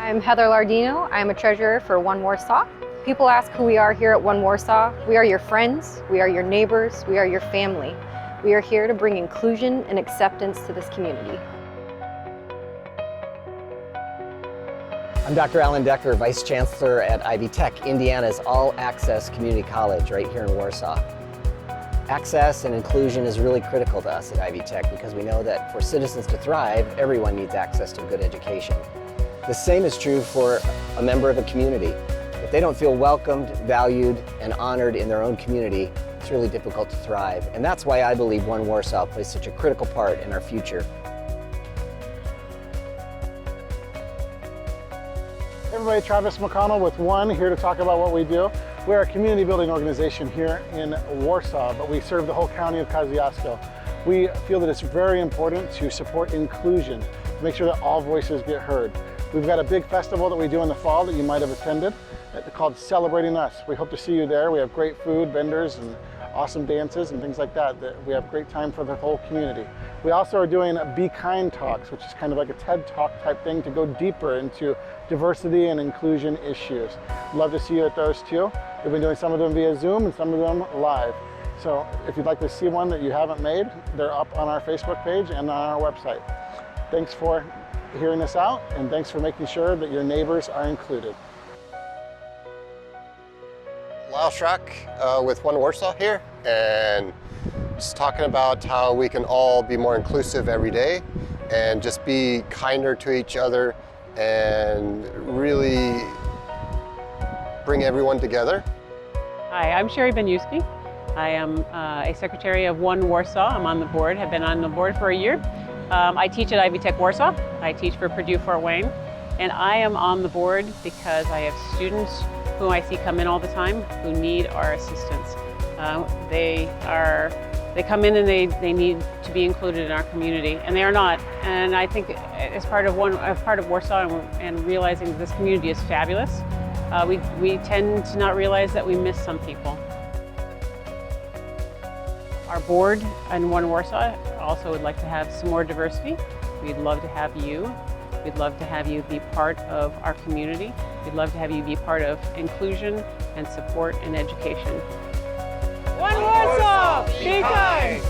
I'm Heather Lardino. I'm a treasurer for One Warsaw. People ask who we are here at One Warsaw. We are your friends, we are your neighbors, we are your family. We are here to bring inclusion and acceptance to this community. I'm Dr. Alan Decker, Vice Chancellor at Ivy Tech, Indiana's all-access community college right here in Warsaw. Access and inclusion is really critical to us at Ivy Tech because we know that for citizens to thrive, everyone needs access to a good education. The same is true for a member of a community. If they don't feel welcomed, valued, and honored in their own community, it's really difficult to thrive. And that's why I believe One Warsaw plays such a critical part in our future. Hey everybody, Travis McConnell with One, here to talk about what we do. We're a community building organization here in Warsaw, but we serve the whole county of Kosciuszko. We feel that it's very important to support inclusion, to make sure that all voices get heard. We've got a big festival that we do in the fall that you might have attended called Celebrating Us. We hope to see you there. We have great food, vendors, and awesome dances and things like that. We have great time for the whole community. We also are doing Be Kind Talks, which is kind of like a TED Talk type thing to go deeper into diversity and inclusion issues. Love to see you at those too. We've been doing some of them via Zoom and some of them live. So if you'd like to see one that you haven't made, they're up on our Facebook page and on our website. Thanks for hearing us out, and thanks for making sure that your neighbors are included. SHROCK with One Warsaw here, and just talking about how we can all be more inclusive every day and just be kinder to each other and really bring everyone together. Hi, I'm SHARI BENYOUSKY. I am a secretary of One Warsaw. I'm on the board, have been on the board for a year. I teach at Ivy Tech Warsaw. I teach for Purdue Fort Wayne. And I am on the board because I have students who I see come in all the time who need our assistance. They come in and they need to be included in our community, and they are not. And I think as part of Warsaw and realizing that this community is fabulous, we tend to not realize that we miss some people. Our board in One Warsaw also would like to have some more diversity. We'd love to have you. We'd love to have you be part of our community. We'd love to have you be part of inclusion and support and education. One Warsaw, be kind!